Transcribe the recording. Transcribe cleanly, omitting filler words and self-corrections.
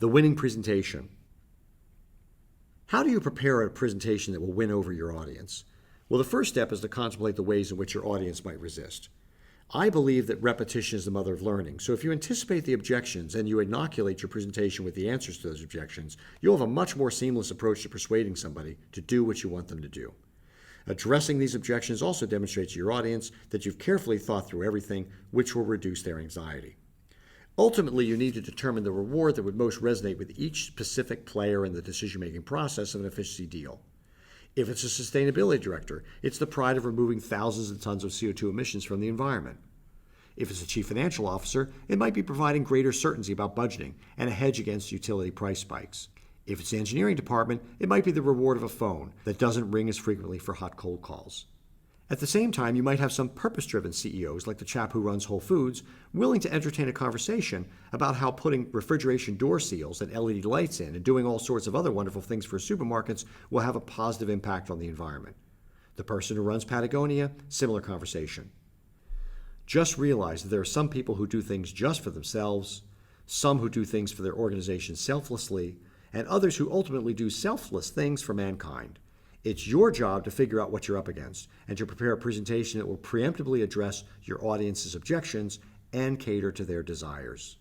The winning presentation. How do you prepare a presentation that will win over your audience? Well, the first step is to contemplate the ways in which your audience might resist. I believe that repetition is the mother of learning. So if you anticipate the objections and you inoculate your presentation with the answers to those objections, you'll have a much more seamless approach to persuading somebody to do what you want them to do. Addressing these objections also demonstrates to your audience that you've carefully thought through everything, which will reduce their anxiety. Ultimately, you need to determine the reward that would most resonate with each specific player in the decision-making process of an efficiency deal. If it's a sustainability director, it's the pride of removing thousands of tons of CO2 emissions from the environment. If it's a chief financial officer, it might be providing greater certainty about budgeting and a hedge against utility price spikes. If it's the engineering department, it might be the reward of a phone that doesn't ring as frequently for hot cold calls. At the same time, you might have some purpose-driven CEOs, like the chap who runs Whole Foods, willing to entertain a conversation about how putting refrigeration door seals and LED lights in and doing all sorts of other wonderful things for supermarkets will have a positive impact on the environment. The person who runs Patagonia, similar conversation. Just realize that there are some people who do things just for themselves, some who do things for their organization selflessly, and others who ultimately do selfless things for mankind. It's your job to figure out what you're up against and to prepare a presentation that will preemptively address your audience's objections and cater to their desires.